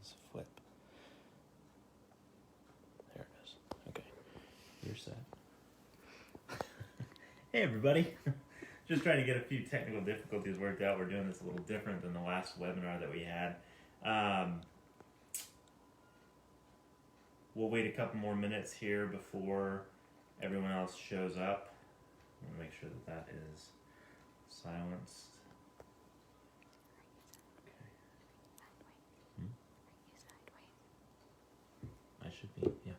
is flip. There it is. Okay. You're set. Hey everybody. Just trying to get a few technical difficulties worked out. We're doing this a little different than the last webinar that we had. We'll wait a couple more minutes here before everyone else shows up. I'm gonna make sure that that is silenced. I should be, yeah.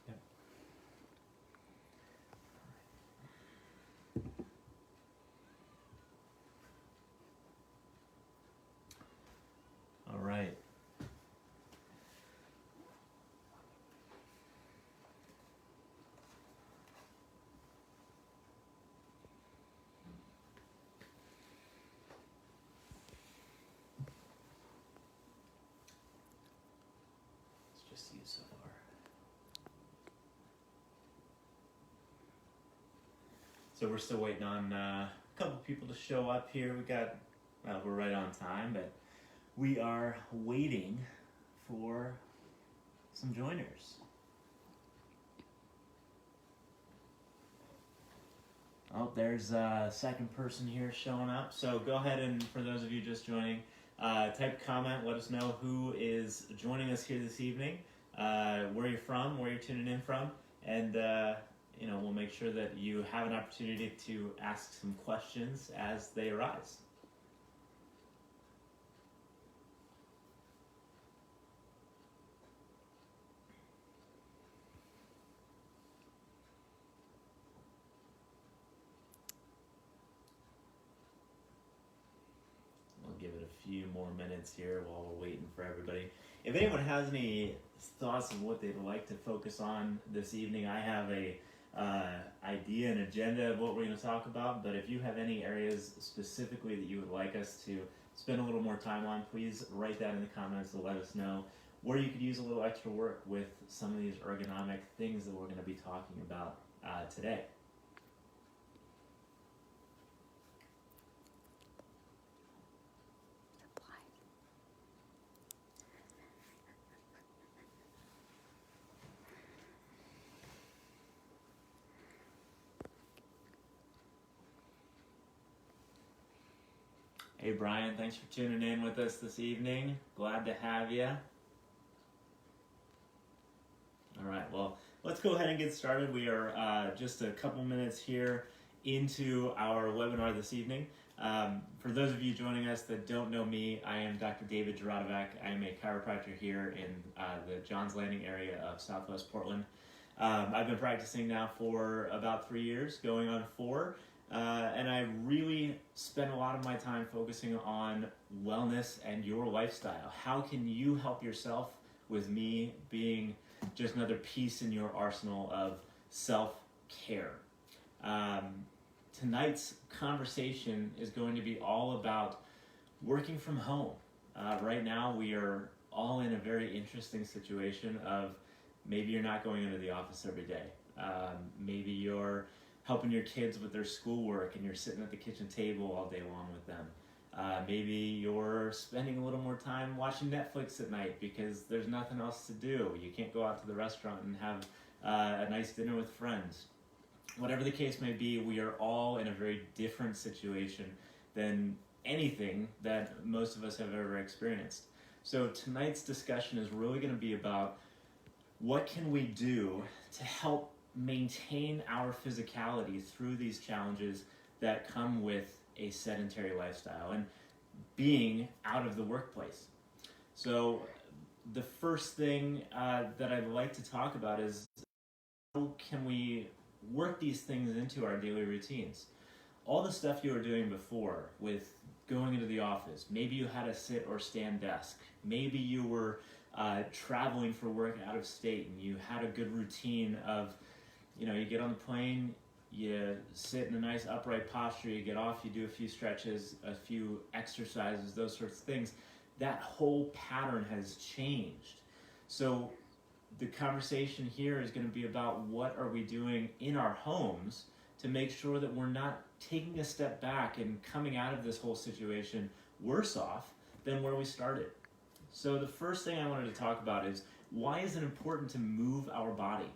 Yep. All right. Let's just see so far. So we're still waiting on a couple people to show up here. We're right on time, but we are waiting for some joiners. Oh, there's a second person here showing up. So go ahead and, for those of you just joining, type a comment. Let us know who is joining us here this evening, where you're from, where you're tuning in from, and we'll make sure that you have an opportunity to ask some questions as they arise. Give it a few more minutes here while we're waiting for everybody. If anyone has any thoughts of what they'd like to focus on this evening, I have a idea and agenda of what we're going to talk about, but if you have any areas specifically that you would like us to spend a little more time on, please write that in the comments to let us know where you could use a little extra work with some of these ergonomic things that we're going to be talking about today. Hey Brian, thanks for tuning in with us this evening. Glad to have you. All right, well, let's go ahead and get started. We are just a couple minutes here into our webinar this evening. For those of you joining us that don't know me, I am Dr. David Jaradovac. I am a chiropractor here in the Johns Landing area of Southwest Portland. I've been practicing now for about 3 years, going on 4. And I really spend a lot of my time focusing on wellness and your lifestyle. How can you help yourself with me being just another piece in your arsenal of self-care? Tonight's conversation is going to be all about working from home. Right now we are all in a very interesting situation of maybe you're not going into the office every day. Maybe you're helping your kids with their schoolwork and you're sitting at the kitchen table all day long with them. Maybe you're spending a little more time watching Netflix at night because there's nothing else to do. You can't go out to the restaurant and have a nice dinner with friends. Whatever the case may be, we are all in a very different situation than anything that most of us have ever experienced. So tonight's discussion is really going to be about what can we do to help maintain our physicality through these challenges that come with a sedentary lifestyle and being out of the workplace. So the first thing that I'd like to talk about is how can we work these things into our daily routines? All the stuff you were doing before with going into the office, maybe you had a sit or stand desk, maybe you were traveling for work out of state and you had a good routine of, you get on the plane, you sit in a nice upright posture, you get off, you do a few stretches, a few exercises, those sorts of things. That whole pattern has changed. So the conversation here is going to be about what are we doing in our homes to make sure that we're not taking a step back and coming out of this whole situation worse off than where we started. So the first thing I wanted to talk about is why is it important to move our body?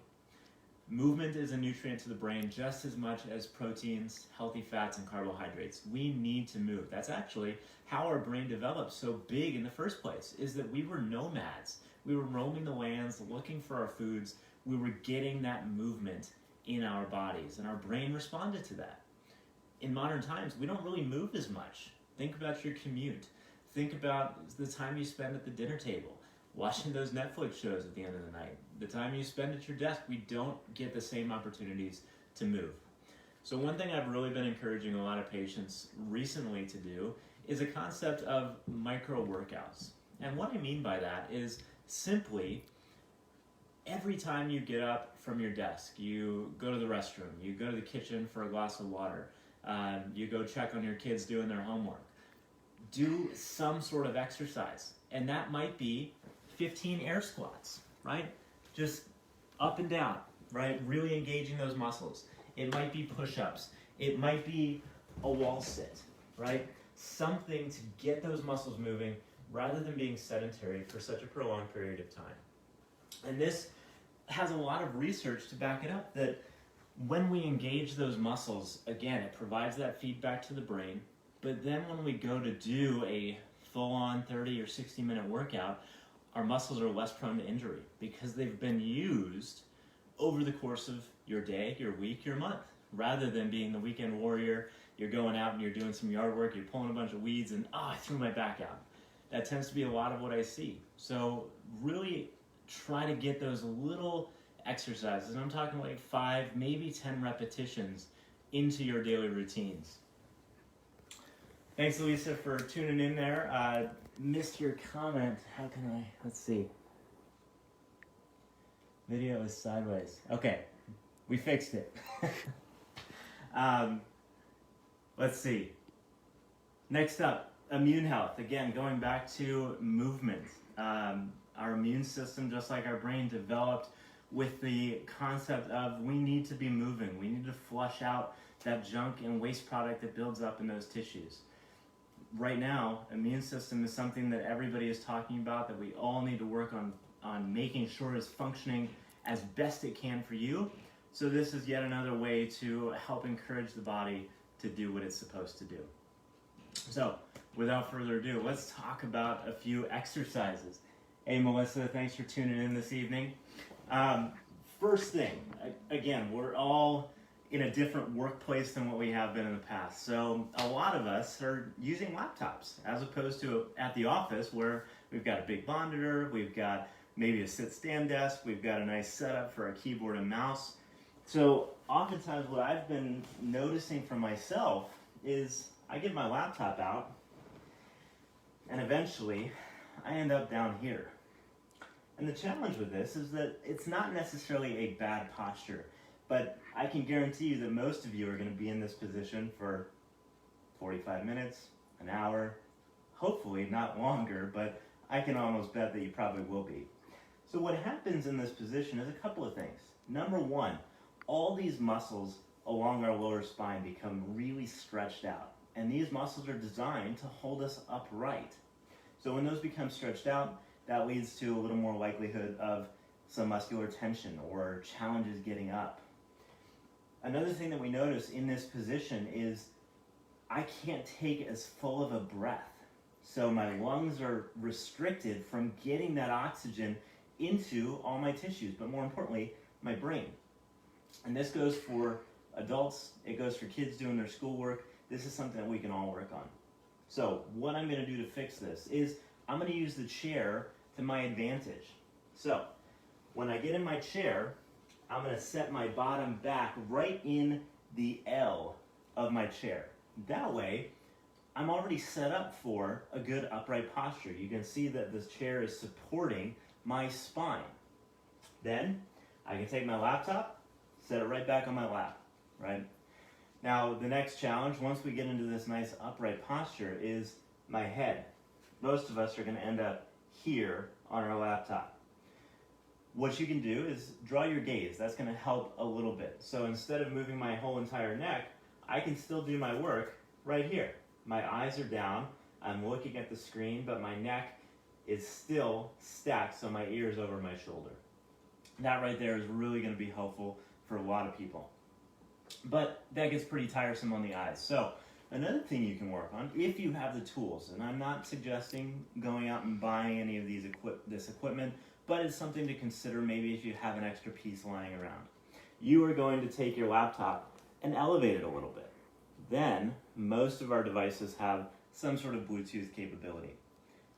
Movement is a nutrient to the brain just as much as proteins, healthy fats, and carbohydrates. We need to move. That's actually how our brain developed so big in the first place, is that we were nomads. We were roaming the lands, looking for our foods. We were getting that movement in our bodies, and our brain responded to that. In modern times, we don't really move as much. Think about your commute. Think about the time you spend at the dinner table, watching those Netflix shows at the end of the night. The time you spend at your desk, we don't get the same opportunities to move. So one thing I've really been encouraging a lot of patients recently to do is a concept of micro workouts. And what I mean by that is simply every time you get up from your desk, you go to the restroom, you go to the kitchen for a glass of water, you go check on your kids doing their homework, do some sort of exercise. And that might be 15 air squats, right? Just up and down, right? Really engaging those muscles. It might be push-ups. It might be a wall sit, right? Something to get those muscles moving rather than being sedentary for such a prolonged period of time. And this has a lot of research to back it up, that when we engage those muscles, again, it provides that feedback to the brain, but then when we go to do a full-on 30 or 60-minute workout, our muscles are less prone to injury because they've been used over the course of your day, your week, your month, rather than being the weekend warrior. You're going out and you're doing some yard work, you're pulling a bunch of weeds, and I threw my back out. That tends to be a lot of what I see. So really try to get those little exercises, and I'm talking like 5, maybe 10 repetitions into your daily routines. Thanks, Elisa, for tuning in there. Missed your comment. How can I? Let's see. Video is sideways. Okay, we fixed it. Let's see. Next up, immune health. Again, going back to movement. Our immune system, just like our brain, developed with the concept of we need to be moving. We need to flush out that junk and waste product that builds up in those tissues. Right now, immune system is something that everybody is talking about, that we all need to work on making sure is functioning as best it can for you. So this is yet another way to help encourage the body to do what it's supposed to do. So without further ado, let's talk about a few exercises. Hey Melissa, thanks for tuning in this evening. First thing, again, we're all in a different workplace than what we have been in the past. So a lot of us are using laptops as opposed to at the office where we've got a big monitor, we've got maybe a sit-stand desk, we've got a nice setup for a keyboard and mouse. So oftentimes what I've been noticing for myself is I get my laptop out and eventually I end up down here. And the challenge with this is that it's not necessarily a bad posture, but I can guarantee you that most of you are going to be in this position for 45 minutes, an hour, hopefully not longer, but I can almost bet that you probably will be. So what happens in this position is a couple of things. Number one, all these muscles along our lower spine become really stretched out, and these muscles are designed to hold us upright. So when those become stretched out, that leads to a little more likelihood of some muscular tension or challenges getting up. Another thing that we notice in this position is I can't take as full of a breath. So my lungs are restricted from getting that oxygen into all my tissues, but more importantly, my brain. And this goes for adults, it goes for kids doing their schoolwork. This is something that we can all work on. So what I'm going to do to fix this is I'm going to use the chair to my advantage. So when I get in my chair, I'm going to set my bottom back right in the L of my chair. That way, I'm already set up for a good upright posture. You can see that this chair is supporting my spine. Then, I can take my laptop, set it right back on my lap, right? Now, the next challenge, once we get into this nice upright posture, is my head. Most of us are going to end up here on our laptop. What you can do is draw your gaze. That's going to help a little bit. So instead of moving my whole entire neck, I can still do my work right here. My eyes are down, I'm looking at the screen, but my neck is still stacked so my ear is over my shoulder. That right there is really going to be helpful for a lot of people. But that gets pretty tiresome on the eyes. So another thing you can work on, if you have the tools, and I'm not suggesting going out and buying any of this equipment, but it's something to consider maybe if you have an extra piece lying around. You are going to take your laptop and elevate it a little bit. Then, most of our devices have some sort of Bluetooth capability.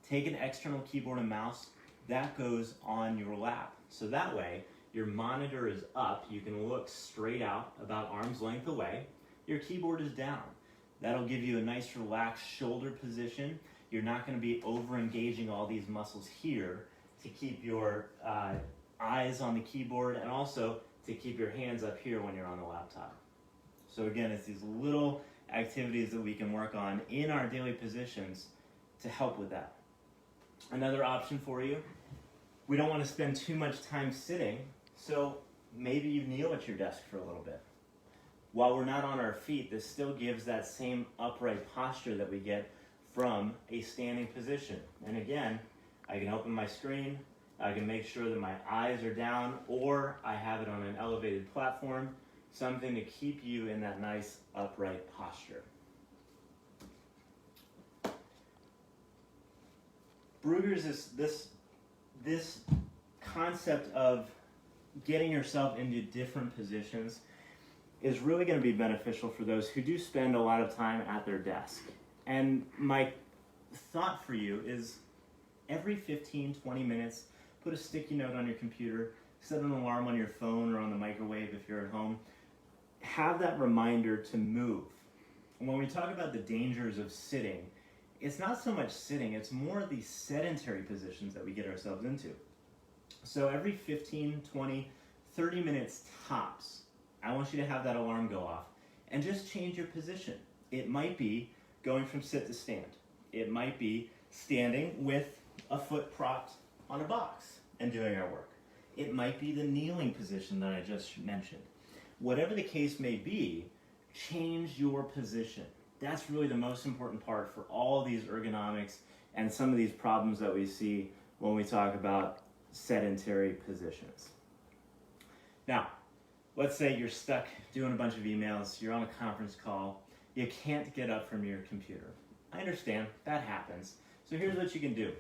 Take an external keyboard and mouse, that goes on your lap. So that way, your monitor is up, you can look straight out about arm's length away, your keyboard is down. That'll give you a nice relaxed shoulder position. You're not going to be over-engaging all these muscles here to keep your eyes on the keyboard and also to keep your hands up here when you're on the laptop. So again, it's these little activities that we can work on in our daily positions to help with that. Another option for you, we don't want to spend too much time sitting, so maybe you kneel at your desk for a little bit. While we're not on our feet, this still gives that same upright posture that we get from a standing position. And again, I can open my screen, I can make sure that my eyes are down, or I have it on an elevated platform, something to keep you in that nice upright posture. Brugger's is this concept of getting yourself into different positions is really going to be beneficial for those who do spend a lot of time at their desk. And my thought for you is every 15, 20 minutes, put a sticky note on your computer, set an alarm on your phone or on the microwave if you're at home. Have that reminder to move. And when we talk about the dangers of sitting, it's not so much sitting, it's more the sedentary positions that we get ourselves into. So every 15, 20, 30 minutes tops, I want you to have that alarm go off and just change your position. It might be going from sit to stand. It might be standing with a foot propped on a box and doing our work. It might be the kneeling position that I just mentioned. Whatever the case may be, change your position. That's really the most important part for all of these ergonomics and some of these problems that we see when we talk about sedentary positions. Now, let's say you're stuck doing a bunch of emails, you're on a conference call, you can't get up from your computer. I understand, that happens. So here's what you can do.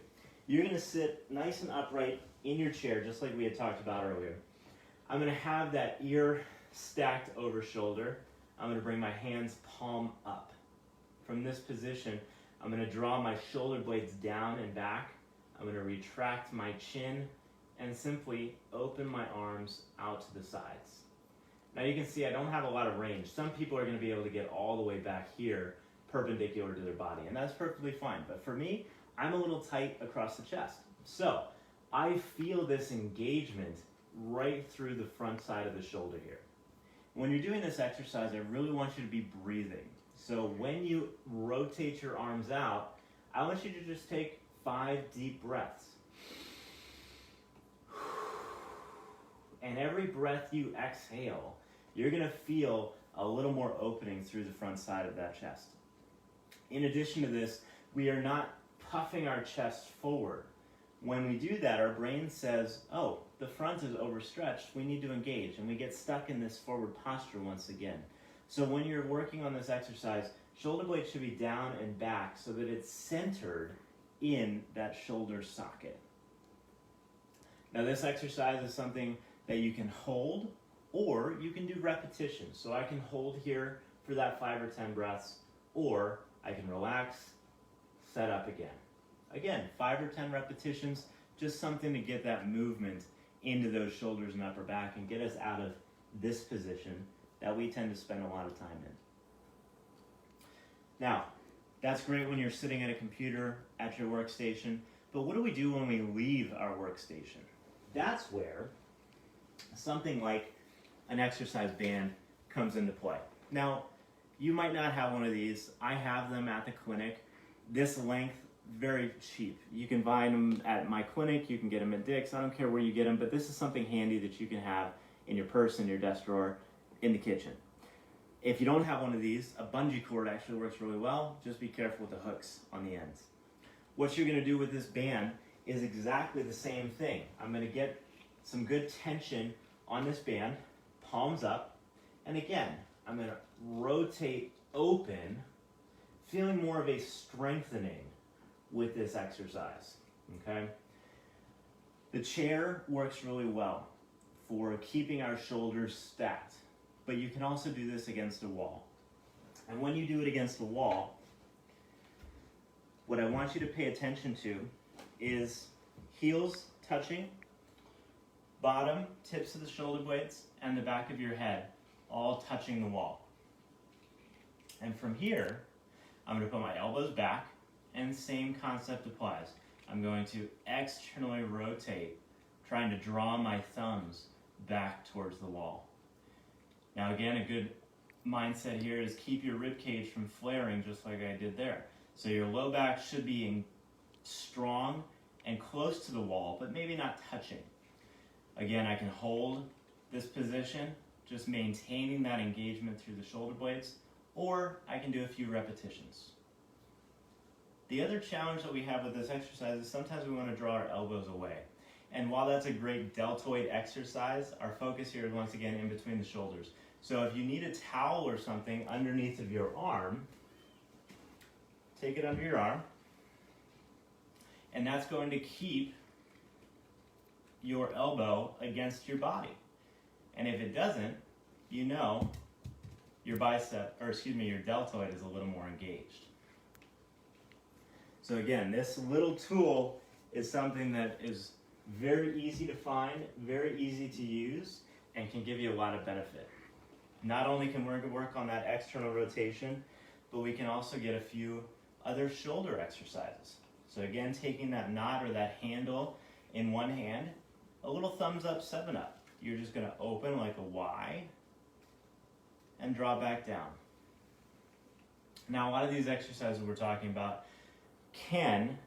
You're going to sit nice and upright in your chair, just like we had talked about earlier. I'm going to have that ear stacked over shoulder. I'm going to bring my hands palm up. From this position, I'm going to draw my shoulder blades down and back. I'm going to retract my chin and simply open my arms out to the sides. Now you can see I don't have a lot of range. Some people are going to be able to get all the way back here perpendicular to their body, and that's perfectly fine. But for me, I'm a little tight across the chest. So I feel this engagement right through the front side of the shoulder here. When you're doing this exercise, I really want you to be breathing. So when you rotate your arms out, I want you to just take 5 deep breaths. And every breath you exhale, you're going to feel a little more opening through the front side of that chest. In addition to this, we are not puffing our chest forward. When we do that, our brain says, oh, the front is overstretched, we need to engage, and we get stuck in this forward posture once again. So when you're working on this exercise, shoulder blades should be down and back so that it's centered in that shoulder socket. Now this exercise is something that you can hold or you can do repetitions. So I can hold here for that 5 or 10 breaths, or I can relax, set up again. Again, 5 or 10 repetitions, just something to get that movement into those shoulders and upper back and get us out of this position that we tend to spend a lot of time in. Now, that's great when you're sitting at a computer at your workstation, but what do we do when we leave our workstation? That's where something like an exercise band comes into play. Now, you might not have one of these. I have them at the clinic. This length, very cheap. You can buy them at my clinic, you can get them at Dick's, I don't care where you get them, but this is something handy that you can have in your purse, in your desk drawer, in the kitchen. If you don't have one of these, a bungee cord actually works really well. Just be careful with the hooks on the ends. What you're going to do with this band is exactly the same thing. I'm going to get some good tension on this band, palms up, and again, I'm going to rotate open, feeling more of a strengthening with this exercise, okay? The chair works really well for keeping our shoulders stacked, but you can also do this against a wall. And when you do it against a wall, what I want you to pay attention to is heels touching, bottom, tips of the shoulder blades, and the back of your head all touching the wall. And from here, I'm going to put my elbows back, and the same concept applies. I'm going to externally rotate, trying to draw my thumbs back towards the wall. Now again, a good mindset here is keep your rib cage from flaring just like I did there. So your low back should be strong and close to the wall, but maybe not touching. Again, I can hold this position, just maintaining that engagement through the shoulder blades, or I can do a few repetitions. The other challenge that we have with this exercise is sometimes we want to draw our elbows away. And while that's a great deltoid exercise, our focus here is once again in between the shoulders. So if you need a towel or something underneath of your arm, take it under your arm, and that's going to keep your elbow against your body. And if it doesn't, you know your your deltoid is a little more engaged. So again, this little tool is something that is very easy to find, very easy to use, and can give you a lot of benefit. Not only can we work on that external rotation, but we can also get a few other shoulder exercises. So again, taking that knot or that handle in one hand, a little thumbs up, 7 up. You're just going to open like a Y and draw back down. Now, a lot of these exercises we're talking about can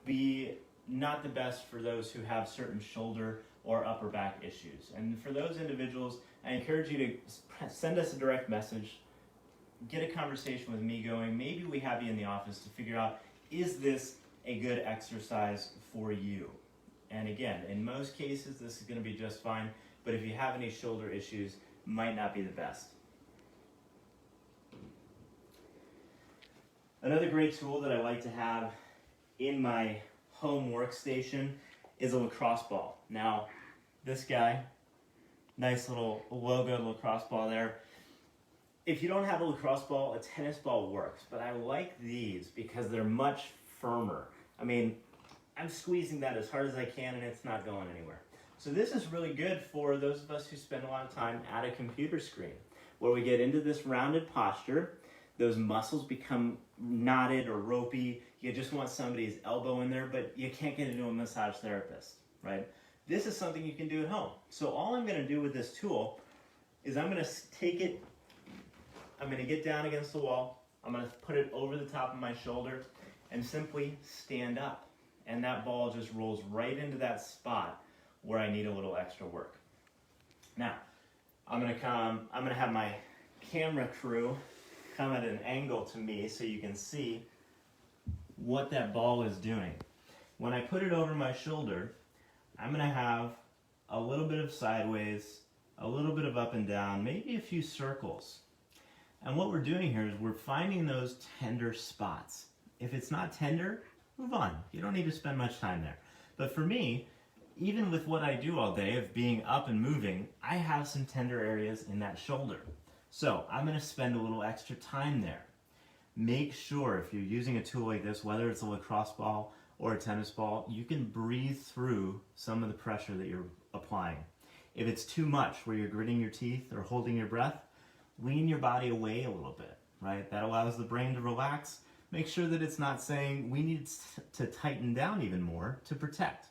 be not the best for those who have certain shoulder or upper back issues. And for those individuals, I encourage you to send us a direct message, get a conversation with me going. Maybe we have you in the office to figure out, is this a good exercise for you? And again, in most cases, this is going to be just fine, but if you have any shoulder issues, might not be the best. Another great tool that I like to have in my home workstation is a lacrosse ball. Now, this guy, nice little logo lacrosse ball there. If you don't have a lacrosse ball, a tennis ball works, but I like these because they're much firmer. I mean, I'm squeezing that as hard as I can and it's not going anywhere. So this is really good for those of us who spend a lot of time at a computer screen, where we get into this rounded posture, those muscles become knotted or ropey, you just want somebody's elbow in there, but you can't get into a massage therapist, right? This is something you can do at home. So all I'm going to do with this tool is I'm going to take it, I'm going to get down against the wall, I'm going to put it over the top of my shoulder and simply stand up. And that ball just rolls right into that spot where I need a little extra work. Now, I'm going to have my camera crew come at an angle to me so you can see what that ball is doing. When I put it over my shoulder, I'm going to have a little bit of sideways, a little bit of up and down, maybe a few circles. And what we're doing here is we're finding those tender spots. If it's not tender, move on. You don't need to spend much time there. But for me, even with what I do all day of being up and moving, I have some tender areas in that shoulder. So I'm going to spend a little extra time there. Make sure if you're using a tool like this, whether it's a lacrosse ball or a tennis ball, you can breathe through some of the pressure that you're applying. If it's too much where you're gritting your teeth or holding your breath, lean your body away a little bit, right? That allows the brain to relax. Make sure that it's not saying we need to tighten down even more to protect.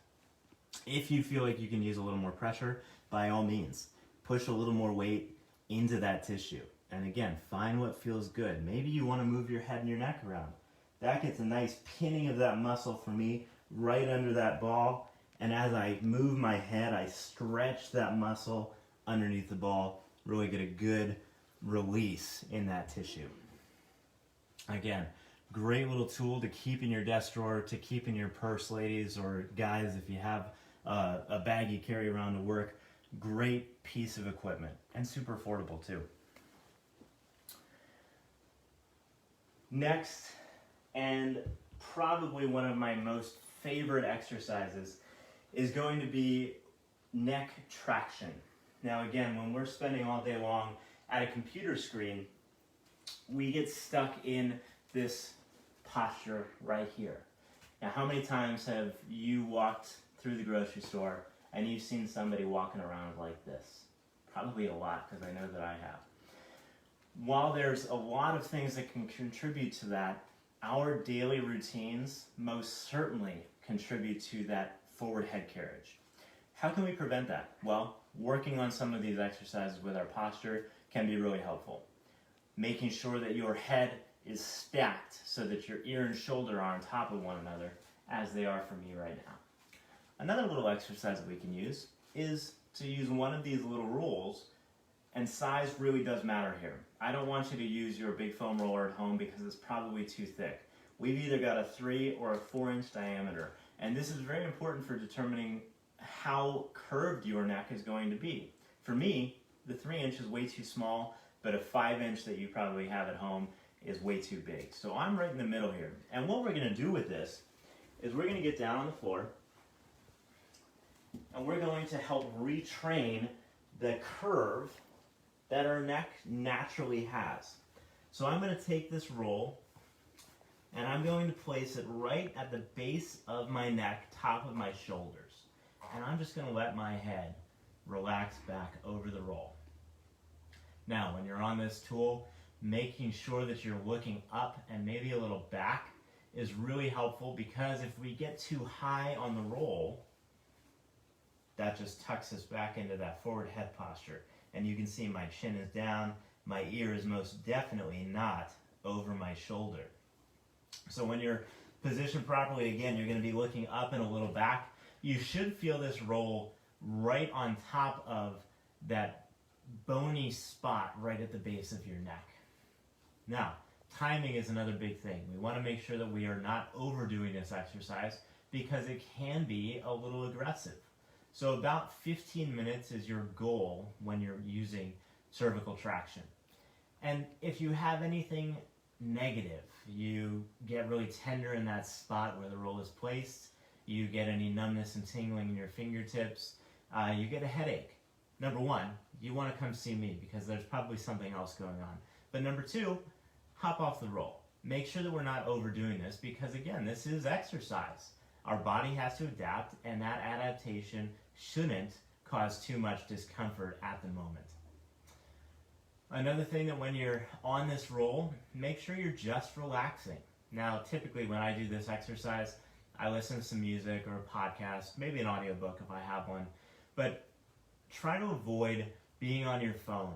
If you feel like you can use a little more pressure, by all means, push a little more weight into that tissue. And again, find what feels good. Maybe you want to move your head and your neck around. That gets a nice pinning of that muscle for me right under that ball. And as I move my head, I stretch that muscle underneath the ball, really get a good release in that tissue. Again, Great little tool to keep in your desk drawer, to keep in your purse, ladies or guys, if you have a bag you carry around to work. Great piece of equipment, and super affordable too. Next, and probably one of my most favorite exercises, is going to be neck traction. Now again, when we're spending all day long at a computer screen, we get stuck in this posture right here. Now, how many times have you walked through the grocery store and you've seen somebody walking around like this? Probably a lot, because I know that I have. While there's a lot of things that can contribute to that, our daily routines most certainly contribute to that forward head carriage. How can we prevent that? Well, working on some of these exercises with our posture can be really helpful. Making sure that your head is stacked so that your ear and shoulder are on top of one another, as they are for me right now. Another little exercise that we can use is to use one of these little rolls, and size really does matter here. I don't want you to use your big foam roller at home because it's probably too thick. We've either got a 3 or a 4-inch diameter, and this is very important for determining how curved your neck is going to be. For me, the 3-inch is way too small, but a 5-inch that you probably have at home is way too big. So I'm right in the middle here. And what we're going to do with this is we're going to get down on the floor, and we're going to help retrain the curve that our neck naturally has. So I'm going to take this roll, and I'm going to place it right at the base of my neck, top of my shoulders. And I'm just going to let my head relax back over the roll. Now, when you're on this tool, making sure that you're looking up and maybe a little back is really helpful, because if we get too high on the roll, that just tucks us back into that forward head posture. And you can see my chin is down, my ear is most definitely not over my shoulder. So when you're positioned properly, again, you're going to be looking up and a little back. You should feel this roll right on top of that bony spot right at the base of your neck. Now, timing is another big thing. We want to make sure that we are not overdoing this exercise, because it can be a little aggressive. So about 15 minutes is your goal when you're using cervical traction. And if you have anything negative, you get really tender in that spot where the roll is placed, you get any numbness and tingling in your fingertips, you get a headache. Number one, you want to come see me, because there's probably something else going on. But number two, hop off the roll. Make sure that we're not overdoing this, because again, this is exercise. Our body has to adapt, and that adaptation shouldn't cause too much discomfort at the moment. Another thing, that when you're on this roll, make sure you're just relaxing. Now, typically when I do this exercise, I listen to some music or a podcast, maybe an audiobook if I have one, but try to avoid being on your phone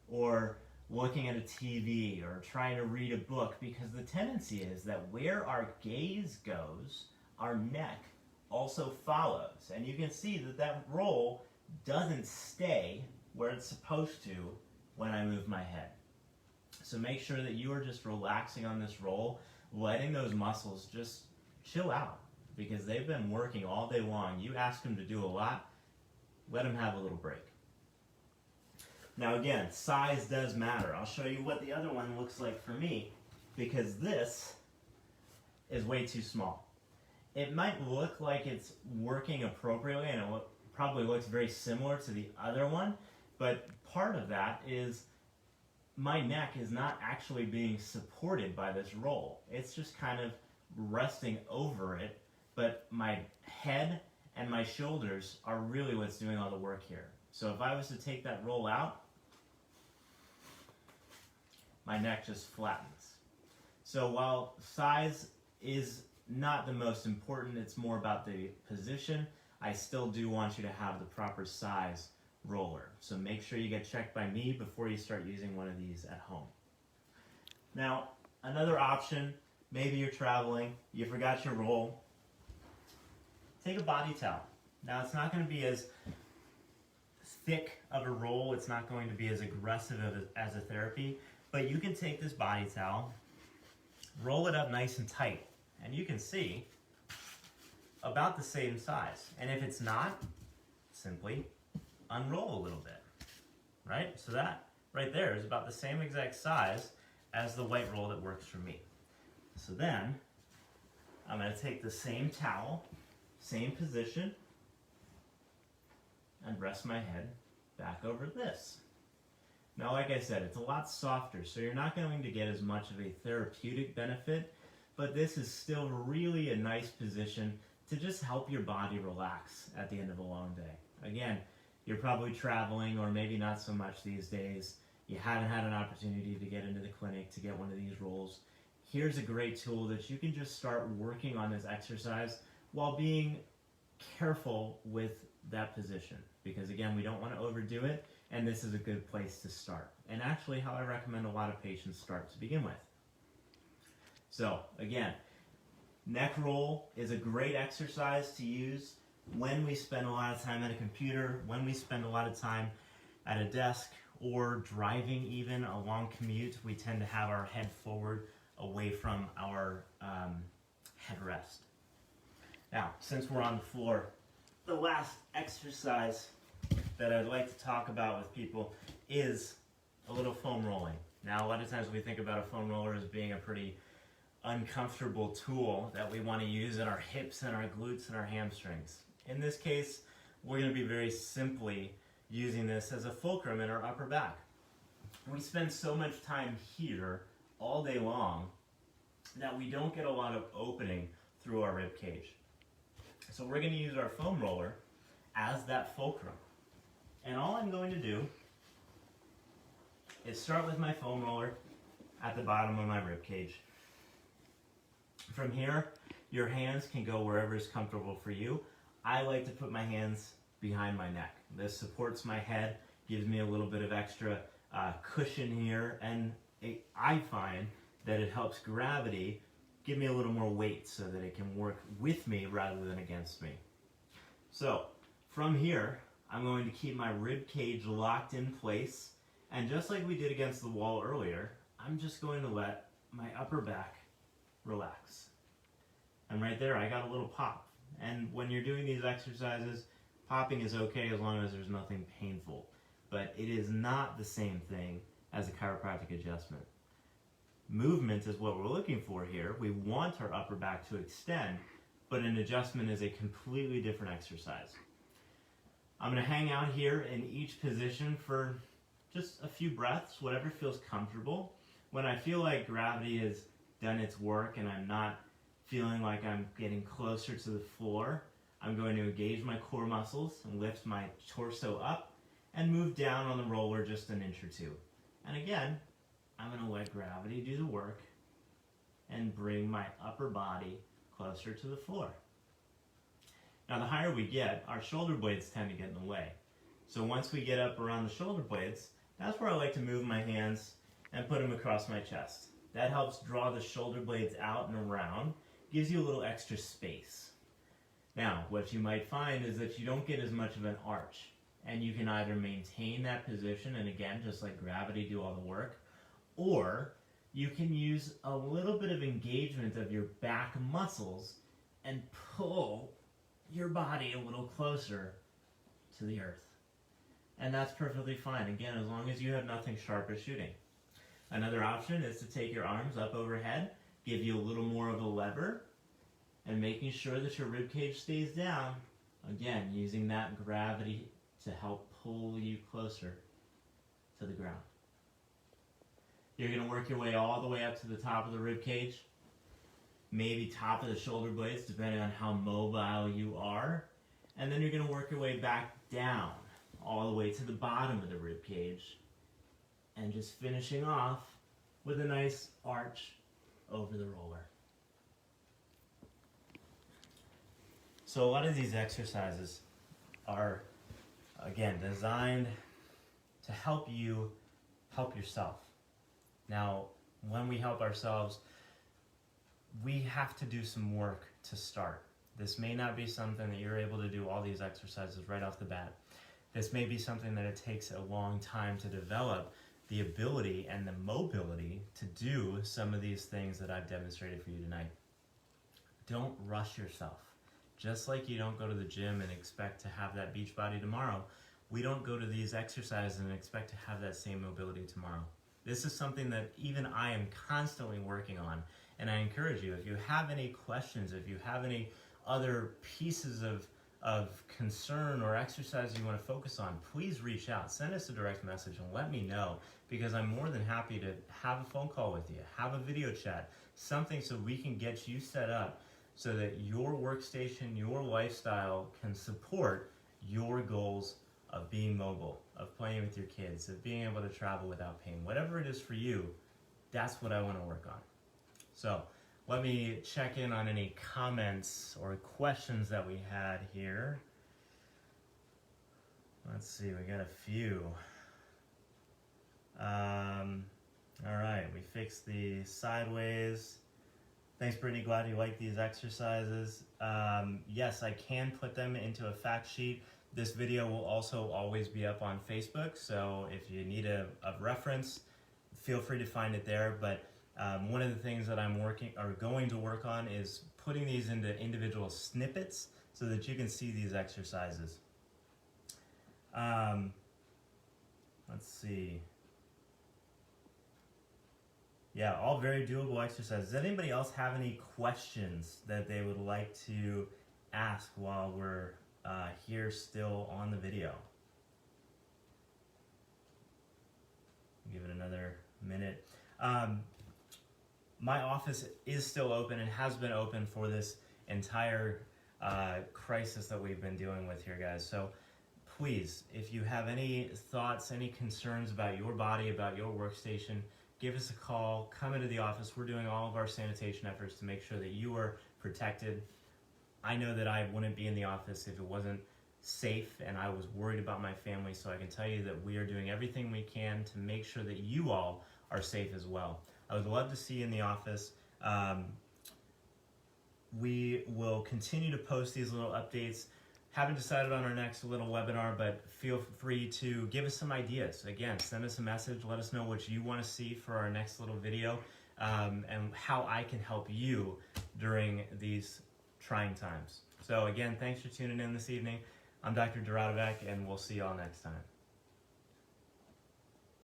or looking at a TV or trying to read a book, because the tendency is that where our gaze goes, our neck also follows. And you can see that that roll doesn't stay where it's supposed to when I move my head. So make sure that you are just relaxing on this roll, letting those muscles just chill out, because they've been working all day long. You ask them to do a lot, let them have a little break. Now again, size does matter. I'll show you what the other one looks like for me, because this is way too small. It might look like it's working appropriately, and it probably looks very similar to the other one, but part of that is my neck is not actually being supported by this roll. It's just kind of resting over it, but my head and my shoulders are really what's doing all the work here. So if I was to take that roll out, my neck just flattens. So while size is not the most important, it's more about the position, I still do want you to have the proper size roller. So make sure you get checked by me before you start using one of these at home. Now, another option, maybe you're traveling, you forgot your roll, take a body towel. Now, it's not going to be as thick of a roll, it's not going to be as aggressive as a therapy, but you can take this body towel roll it up nice and tight. And you can see about the same size. And if it's not, simply unroll a little bit, right? So that right there is about the same exact size as the white roll that works for me. So then I'm going to take the same towel, same position, and rest my head back over this. Now, like I said, it's a lot softer, so you're not going to get as much of a therapeutic benefit, but this is still really a nice position to just help your body relax at the end of a long day. Again, you're probably traveling, or maybe not so much these days. You haven't had an opportunity to get into the clinic to get one of these rolls. Here's a great tool that you can just start working on this exercise while being careful with that position. Because again, we don't want to overdo it, and this is a good place to start. And actually how I recommend a lot of patients start to begin with. So again, neck roll is a great exercise to use when we spend a lot of time at a computer, when we spend a lot of time at a desk, or driving even a long commute. We tend to have our head forward away from our headrest. Now, since we're on the floor, the last exercise that I'd like to talk about with people is a little foam rolling. Now, a lot of times we think about a foam roller as being a pretty uncomfortable tool that we want to use in our hips and our glutes and our hamstrings. In this case, we're going to be very simply using this as a fulcrum in our upper back. We spend so much time here all day long that we don't get a lot of opening through our rib cage. So we're going to use our foam roller as that fulcrum. And all I'm going to do is start with my foam roller at the bottom of my rib cage. From here, your hands can go wherever is comfortable for you. I like to put my hands behind my neck. This supports my head, gives me a little bit of extra cushion here, and I find that it helps gravity give me a little more weight so that it can work with me rather than against me. So from here, I'm going to keep my rib cage locked in place, and just like we did against the wall earlier, I'm just going to let my upper back relax. And right there, I got a little pop. And when you're doing these exercises, popping is okay as long as there's nothing painful. But it is not the same thing as a chiropractic adjustment. Movement is what we're looking for here. We want our upper back to extend, but an adjustment is a completely different exercise. I'm going to hang out here in each position for just a few breaths, whatever feels comfortable. When I feel like gravity has done its work and I'm not feeling like I'm getting closer to the floor, I'm going to engage my core muscles and lift my torso up and move down on the roller just an inch or two. And again, I'm going to let gravity do the work and bring my upper body closer to the floor. Now, the higher we get, our shoulder blades tend to get in the way. So once we get up around the shoulder blades, that's where I like to move my hands and put them across my chest. That helps draw the shoulder blades out and around, gives you a little extra space. Now, what you might find is that you don't get as much of an arch, and you can either maintain that position, and again, just let gravity do all the work, or you can use a little bit of engagement of your back muscles and pull your body a little closer to the earth. And that's perfectly fine, again, as long as you have nothing sharp or shooting. Another option is to take your arms up overhead, give you a little more of a lever, and making sure that your rib cage stays down. Again, using that gravity to help pull you closer to the ground. You're going to work your way all the way up to the top of the rib cage, maybe top of the shoulder blades, depending on how mobile you are. And then you're going to work your way back down, all the way to the bottom of the rib cage, and just finishing off with a nice arch over the roller. So a lot of these exercises are, again, designed to help you help yourself. Now, when we help ourselves, we have to do some work to start. This may not be something that you're able to do all these exercises right off the bat. This may be something that it takes a long time to develop the ability and the mobility to do some of these things that I've demonstrated for you tonight. Don't rush yourself. Just like you don't go to the gym and expect to have that beach body tomorrow, we don't go to these exercises and expect to have that same mobility tomorrow. This is something that even I am constantly working on, and I encourage you, if you have any questions, if you have any other pieces of concern or exercise you want to focus on, please reach out. Send us a direct message and let me know, because I'm more than happy to have a phone call with you, have a video chat, something so we can get you set up so that your workstation, your lifestyle can support your goals of being mobile, of playing with your kids, of being able to travel without pain. Whatever it is for you, that's what I want to work on. So let me check in on any comments or questions that we had here. Let's see, we got a few. All right, we fixed the sideways. Thanks, Brittany. Glad you like these exercises. Yes, I can put them into a fact sheet. This video will also always be up on Facebook, so if you need a reference, feel free to find it there. But one of the things that I'm going to work on is putting these into individual snippets so that you can see these exercises. Let's see. Yeah, all very doable exercises. Does anybody else have any questions that they would like to ask while we're here still on the video? Give it another minute. My office is still open and has been open for this entire crisis that we've been dealing with here, guys. So please, if you have any thoughts, any concerns about your body, about your workstation, give us a call, come into the office. We're doing all of our sanitation efforts to make sure that you are protected. I know that I wouldn't be in the office if it wasn't safe and I was worried about my family, so I can tell you that we are doing everything we can to make sure that you all are safe as well. I would love to see you in the office. We will continue to post these little updates. Haven't decided on our next little webinar, but feel free to give us some ideas. Again, send us a message. Let us know what you want to see for our next little video, and how I can help you during these trying times. So again, thanks for tuning in this evening. I'm Dr. Doradovac, and we'll see you all next time.